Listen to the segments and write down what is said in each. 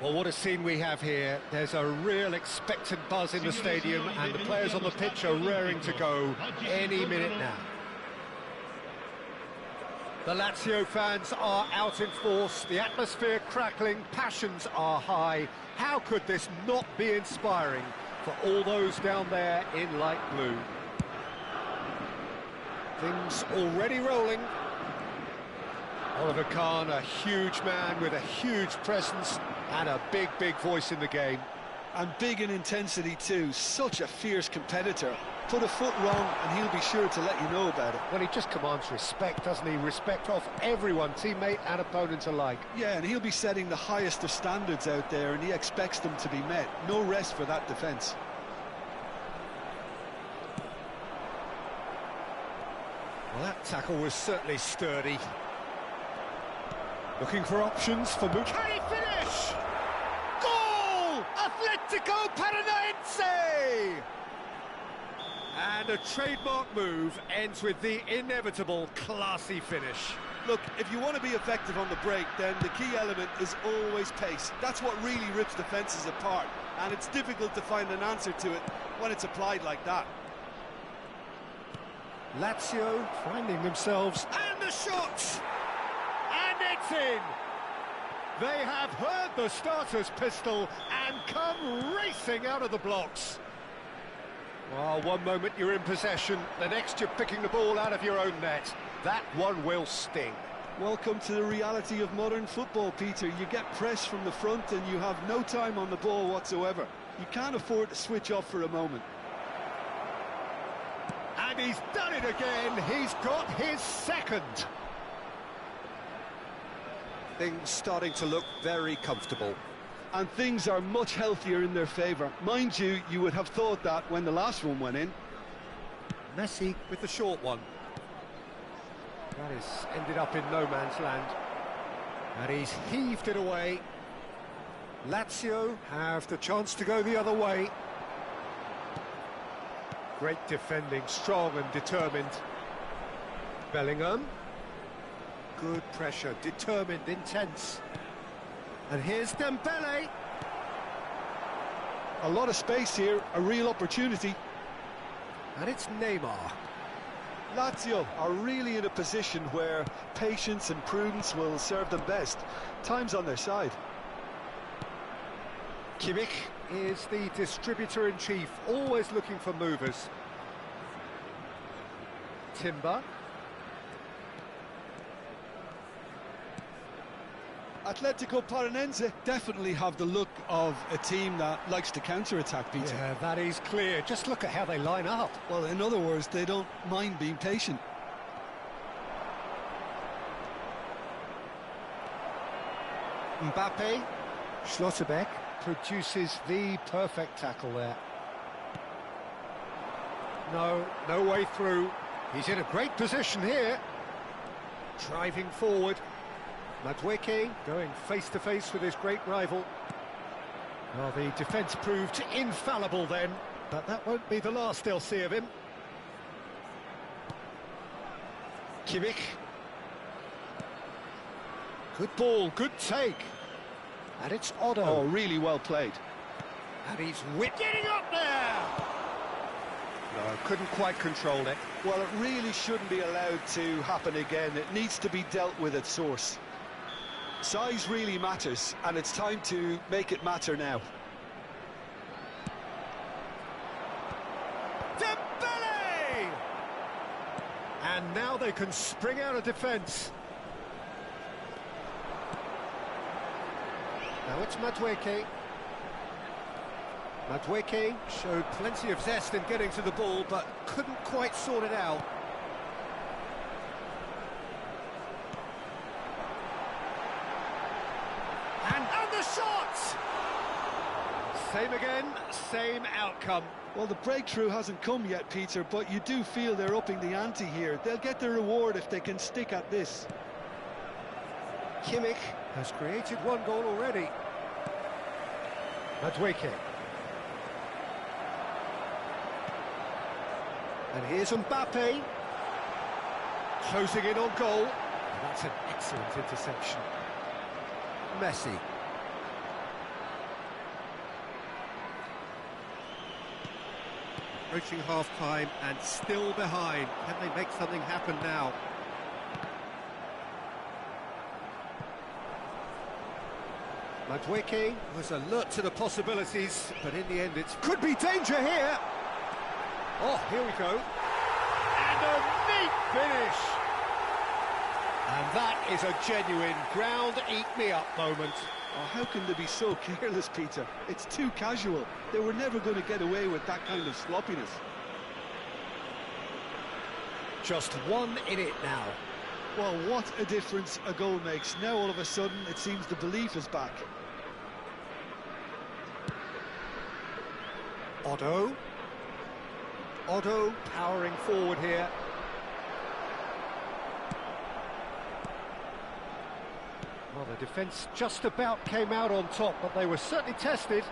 Well, what a scene we have here. There's a real expectant buzz in the stadium, and the players on the pitch are raring to go any minute now. The Lazio fans are out in force, the atmosphere crackling, passions are high. How could this not be inspiring for all those down there in light blue? Things already rolling. Oliver Kahn, a huge man with a huge presence and a big, big voice in the game. And big in intensity too, such a fierce competitor. Put a foot wrong and he'll be sure to let you know about it. Well, he just commands respect, doesn't he? Respect off everyone, teammate and opponent alike. Yeah, and he'll be setting the highest of standards out there, and he expects them to be met. No rest for that defence. Well, that tackle was certainly sturdy. Looking for options for Can he finish? Goal! Atletico Paranaense! And a trademark move ends with the inevitable classy finish. Look, if you want to be effective on the break, then the key element is always pace. That's what really rips defences apart, and it's difficult to find an answer to it when it's applied like that. Lazio finding themselves, and the shot! And it's in! They have heard the starter's pistol and come racing out of the blocks. Well, one moment you're in possession, the next you're picking the ball out of your own net. That one will sting. Welcome to the reality of modern football, Peter. You get press from the front and you have no time on the ball whatsoever. You can't afford to switch off for a moment. And he's done it again. He's got his second. Things starting to look very comfortable. And things are much healthier in their favour. Mind you, you would have thought that when the last one went in. Messi with the short one. That has ended up in no man's land. And he's heaved it away. Lazio have the chance to go the other way. Great defending, strong and determined. Bellingham. Good pressure, determined, intense. And here's Dembele. A lot of space here, a real opportunity. And it's Neymar. Lazio are really in a position where patience and prudence will serve them best. Time's on their side. Kimmich is the distributor-in-chief, always looking for movers. Timber. Atletico Paranaense definitely have the look of a team that likes to counter-attack, Peter. Yeah, that is clear. Just look at how they line up. Well, in other words, they don't mind being patient. Mbappe. Schlotterbeck produces the perfect tackle there. No way through. He's in a great position here. Driving forward. Madueke going face-to-face with his great rival. Well, the defence proved infallible then, but that won't be the last they'll see of him. Kimmich. Good ball, good take. And it's Otto. Oh, really well played. And he's getting up there! No, couldn't quite control it. Well, it really shouldn't be allowed to happen again. It needs to be dealt with at source. Size really matters, and it's time to make it matter now. Dembele! And now they can spring out of defence. Now it's Madueke. Madueke showed plenty of zest in getting to the ball, but couldn't quite sort it out. And the shot! Same again, same outcome. Well, the breakthrough hasn't come yet, Peter, but you do feel they're upping the ante here. They'll get their reward if they can stick at this. Kimmich has created one goal already. Madueke. And here's Mbappe. Closing in on goal. And that's an excellent interception. Messi. Approaching half-time and still behind. Can they make something happen now? Madwicki was alert to the possibilities, but in the end it could be danger here. Oh, here we go. And a neat finish. And that is a genuine ground-eat-me-up moment. Oh, how can they be so careless, Peter? It's too casual. They were never going to get away with that kind of sloppiness. Just one in it now. Well, what a difference a goal makes. Now all of a sudden it seems the belief is back. Otto powering forward here. Well, the defence just about came out on top, but they were certainly tested.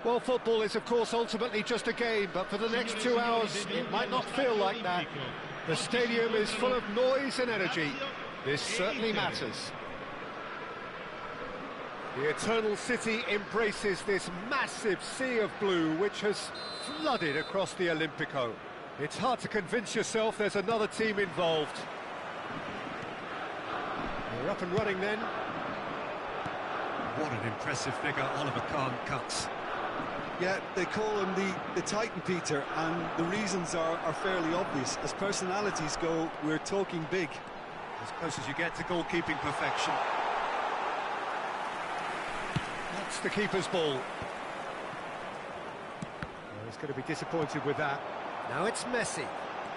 Well, football is, of course, ultimately just a game, but for the next 2 hours, it might not feel like that. The stadium is full of noise and energy. This certainly matters. The Eternal City embraces this massive sea of blue, which has flooded across the Olympico. It's hard to convince yourself there's another team involved. They're up and running then. What an impressive figure Oliver Kahn cuts. Yeah, they call him the Titan, Peter, and the reasons are fairly obvious. As personalities go, we're talking big. As close as you get to goalkeeping perfection. That's the keeper's ball. Well, he's going to be disappointed with that. Now it's Messi.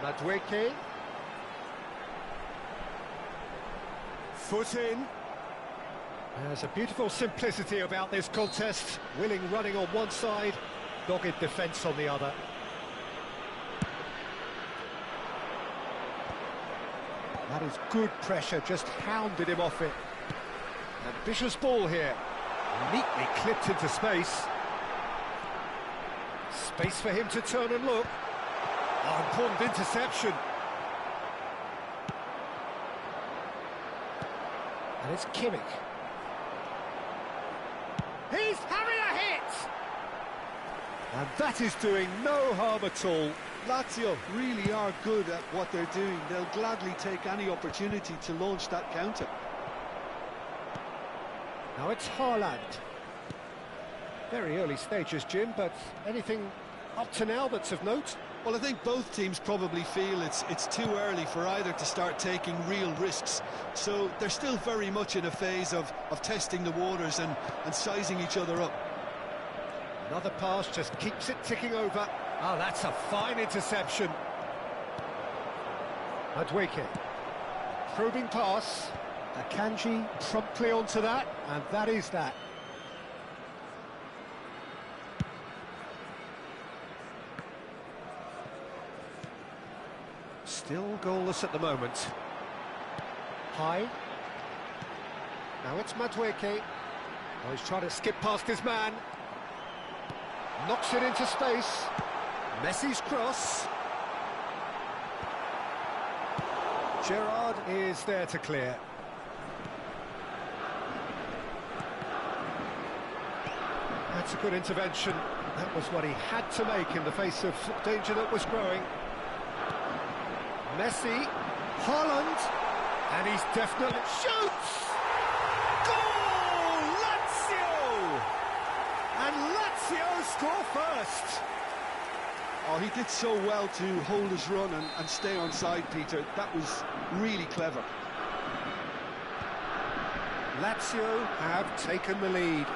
Madueke. Foot in. There's a beautiful simplicity about this contest. Willing running on one side, dogged defence on the other. That is good pressure, just hounded him off it. Ambitious ball here. Neatly clipped into space. Space for him to turn and look. Oh, important interception. And it's Kimmich. He's having a hit! And that is doing no harm at all. Lazio really are good at what they're doing. They'll gladly take any opportunity to launch that counter. Now it's Haaland. Very early stages, Jim, but anything up to now that's of note? Well, I think both teams probably feel it's too early for either to start taking real risks. So they're still very much in a phase of testing the waters and sizing each other up. Another pass just keeps it ticking over. Oh, that's a fine interception. Madueke. Probing pass. Akanji promptly onto that, and that is that. Still goalless at the moment. High. Now it's Madueke. Oh, he's trying to skip past his man. Knocks it into space. Messi's cross. Gerrard is there to clear. That's a good intervention. That was what he had to make in the face of danger that was growing. Messi, Haaland, and he's definitely shoots! Goal! Lazio! And Lazio score first. Oh, he did so well to hold his run and stay on side, Peter. That was really clever. Lazio have taken the lead.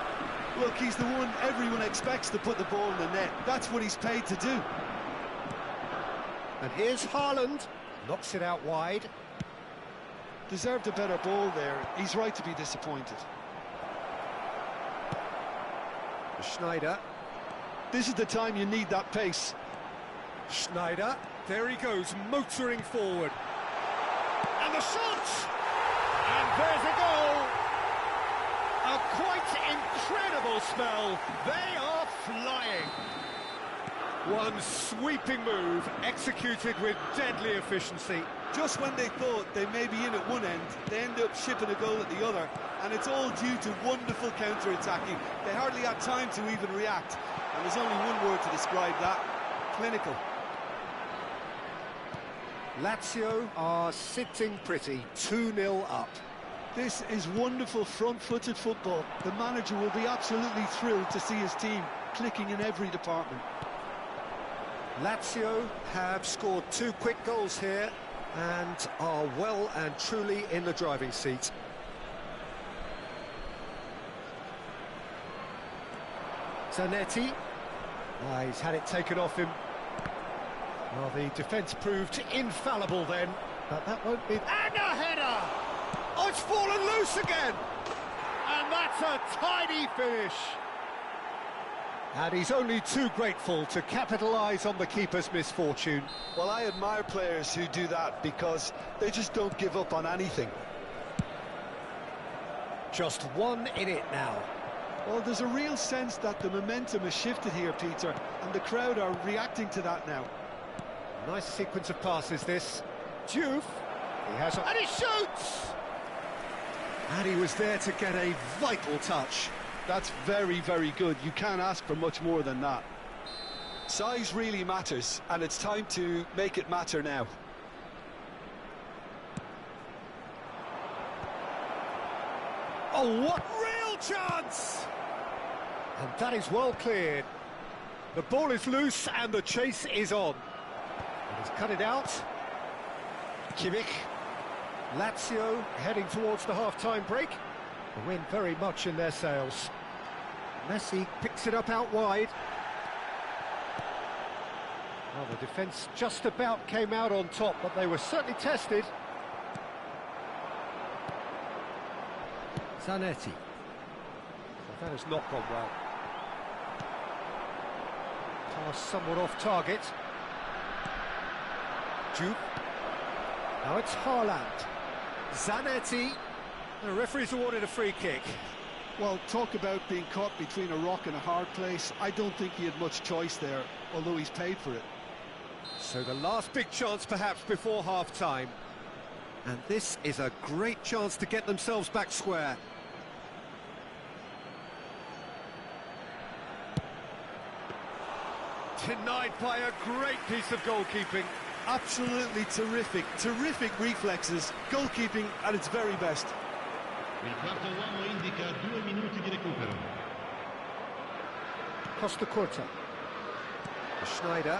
Look, he's the one everyone expects to put the ball in the net. That's what he's paid to do. And here's Haaland. Knocks it out wide. Deserved a better ball there. He's right to be disappointed. Schneider. This is the time you need that pace. Schneider. There he goes, motoring forward. And the shot! And there's a goal! A quite incredible spell. They are flying. One sweeping move, executed with deadly efficiency. Just when they thought they may be in at one end, they end up shipping a goal at the other, and it's all due to wonderful counter-attacking. They hardly had time to even react, and there's only one word to describe that: clinical. Lazio are sitting pretty, 2-0 up. This is wonderful front-footed football. The manager will be absolutely thrilled to see his team clicking in every department. Lazio have scored 2 quick goals here and are well and truly in the driving seat. Zanetti. He's had it taken off him. Well, the defence proved infallible then, but that won't be... And a header! Oh, it's fallen loose again! And that's a tidy finish! And he's only too grateful to capitalise on the keeper's misfortune. Well, I admire players who do that because they just don't give up on anything. Just 1 in it now. Well, there's a real sense that the momentum has shifted here, Peter, and the crowd are reacting to that now. Nice sequence of passes, this. Diouf, he has... And he shoots! And he was there to get a vital touch. That's very, very good. You can't ask for much more than that. Size really matters, and it's time to make it matter now. Oh, what real chance! And that is well cleared. The ball is loose and the chase is on. And he's cut it out. Kimmich. Lazio heading towards the half-time break. The wind very much in their sails. Messi picks it up out wide. Well, the defence just about came out on top, but they were certainly tested. Zanetti. Well, that has not gone well. Pass somewhat off target. Jupe. Now it's Haaland. Zanetti. The referee's awarded a free kick. Well, talk about being caught between a rock and a hard place. I don't think he had much choice there, although he's paid for it. So the last big chance perhaps before half-time. And this is a great chance to get themselves back square. Denied by a great piece of goalkeeping. Absolutely terrific, terrific reflexes. Goalkeeping at its very best. Il quarto uomo indica 2 minuti di recupero. Costa Curta. Schneider.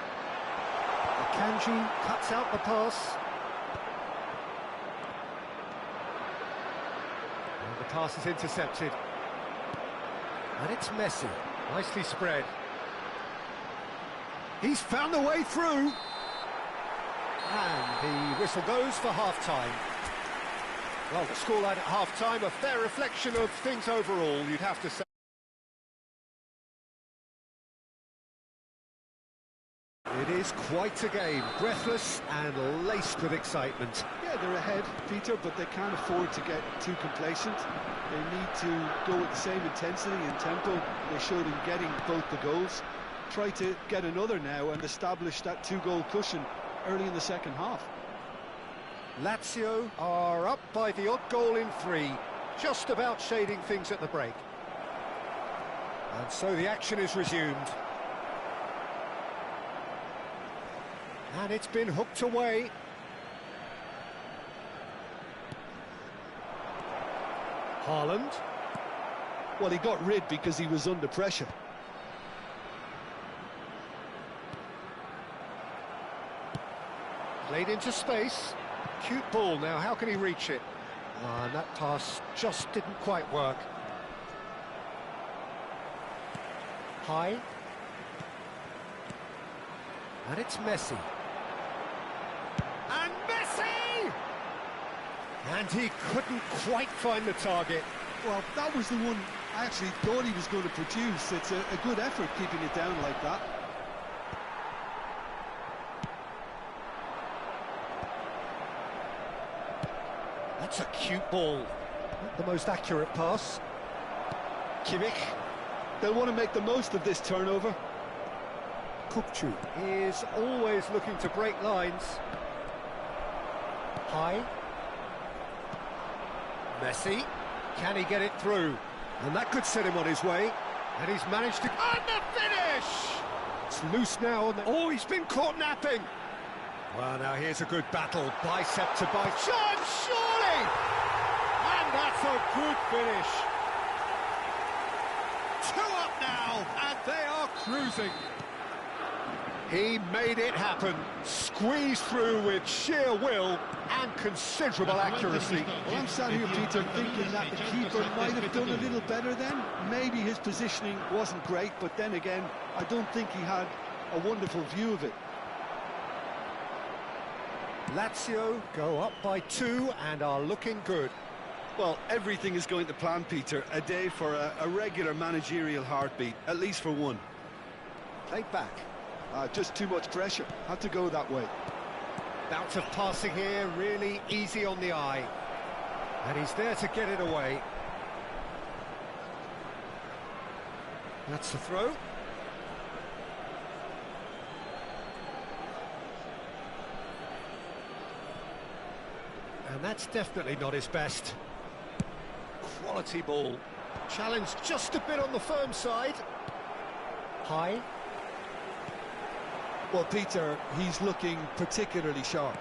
Akanji cuts out the pass. And the pass is intercepted. And it's Messi. Nicely spread. He's found the way through. And the whistle goes for half-time. Well, the scoreline at half-time, a fair reflection of things overall, you'd have to say. It is quite a game, breathless and laced with excitement. Yeah, they're ahead, Peter, but they can't afford to get too complacent. They need to go with the same intensity and tempo they showed in getting both the goals. Try to get another now and establish that two-goal cushion early in the second half. Lazio are up by the odd goal in 3, just about shading things at the break. And so the action is resumed. And it's been hooked away. Haaland. Well, he got rid because he was under pressure. Played into space. Cute ball now, how can he reach it? And that pass just didn't quite work. High. And it's Messi. And Messi! And he couldn't quite find the target. Well, that was the one I actually thought he was going to produce. It's a good effort keeping it down like that. That's a cute ball. Not the most accurate pass. Kimmich. They'll want to make the most of this turnover. Kupchu is always looking to break lines. High. Messi. Can he get it through? And that could set him on his way. And he's managed to... And the finish! It's loose now. Oh, he's been caught napping. Well, now here's a good battle. Bicep to bicep. Chance, surely! And that's a good finish. 2 up now, and they are cruising. He made it happen. Squeezed through with sheer will and considerable accuracy. Well, I'm sat here, Peter, thinking that the keeper might have done a little better then. Maybe his positioning wasn't great, but then again, I don't think he had a wonderful view of it. Lazio go up by 2 and are looking good. Well, everything is going to plan, Peter. A day for a regular managerial heartbeat, at least for one. Played back. Just too much pressure. Had to go that way. Bout of passing here, really easy on the eye. And he's there to get it away. That's the throw. And that's definitely not his best. Quality ball. Challenge just a bit on the firm side. High. Well, Peter, he's looking particularly sharp.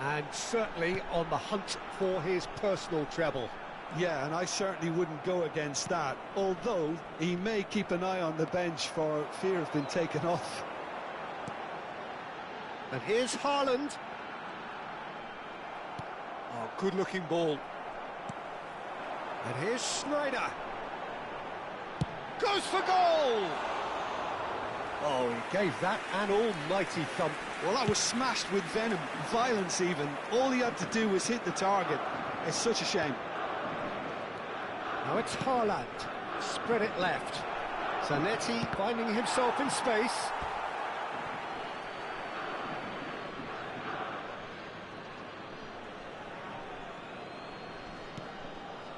And certainly on the hunt for his personal treble. Yeah, and I certainly wouldn't go against that, although he may keep an eye on the bench for fear of being taken off. And here's Haaland. Oh, good-looking ball. And here's Schneider. Goes for goal! Oh, he gave that an almighty thump. Well, that was smashed with venom, violence even. All he had to do was hit the target. It's such a shame. Now it's Haaland. Spread it left. Zanetti finding himself in space.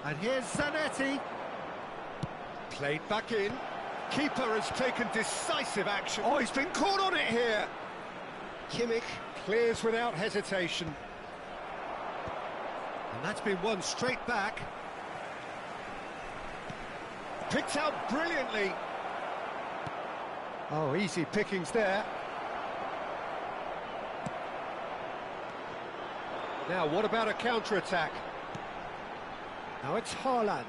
And here's Zanetti. Played back in. Keeper has taken decisive action. Oh, he's been caught on it here. Kimmich clears without hesitation. And that's been won straight back. Picked out brilliantly. Oh, easy pickings there. Now, what about a counter-attack? Now it's Haaland.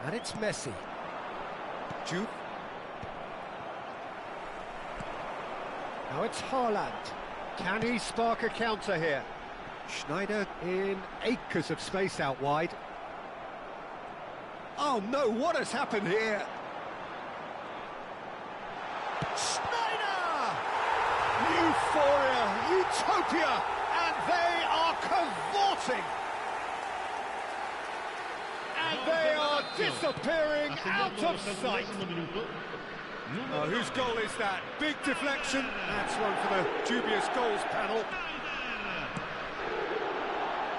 And it's Messi. Jude. Now it's Haaland. Can he spark a counter here? Schneider in acres of space out wide. Oh no, what has happened here? Schneider! Euphoria, utopia, and they are cavorting. And they are disappearing out of sight. Oh, whose goal is that? Big deflection. That's one for the dubious goals panel.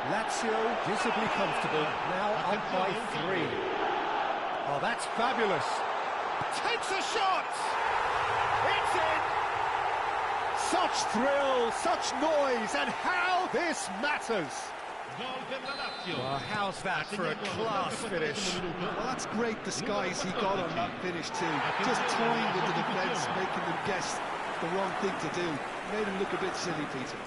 Lazio visibly comfortable, now up by 3. Oh, that's fabulous. Takes a shot! It's in! Such thrill, such noise, and how this matters! Well, how's that for a class finish? Well, that's great disguise he got on that finish too. Just toying with the defence, making them guess the wrong thing to do. Made him look a bit silly, Peter.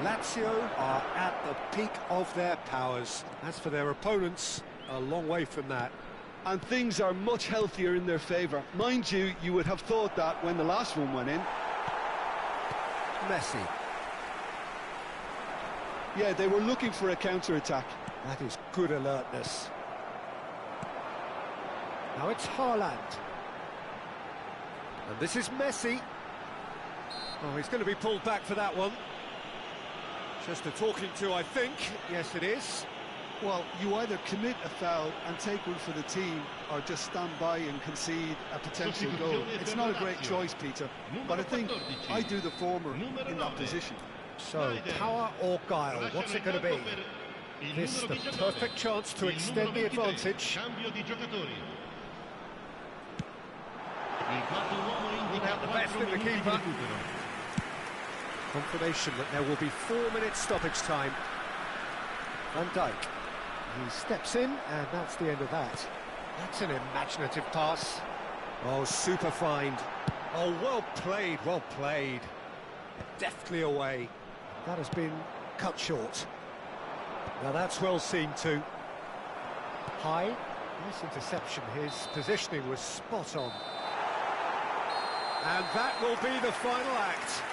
Lazio are at the peak of their powers. As for their opponents, a long way from that. And things are much healthier in their favour. Mind you, you would have thought that when the last one went in. Messi. Yeah, they were looking for a counter-attack. That is good alertness. Now it's Haaland. And this is Messi. Oh, he's going to be pulled back for that one. Just a talking to, I think. Yes, it is. Well, you either commit a foul and take one for the team, or just stand by and concede a potential goal. It's not a great choice, Peter, but I think I do the former in that position. So, power or guile, what's it going to be? This is the perfect chance to extend the advantage. Out the best in the keeper. Confirmation that there will be 4 minutes stoppage time. Van Dijk. He steps in, and that's the end of that. That's an imaginative pass. Oh, super find. Oh, well played, well played. Deftly away. That has been cut short. Now that's well seen too. High. Nice interception. His positioning was spot on. And that will be the final act.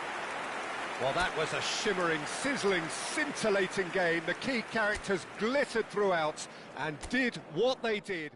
Well, that was a shimmering, sizzling, scintillating game. The key characters glittered throughout and did what they did.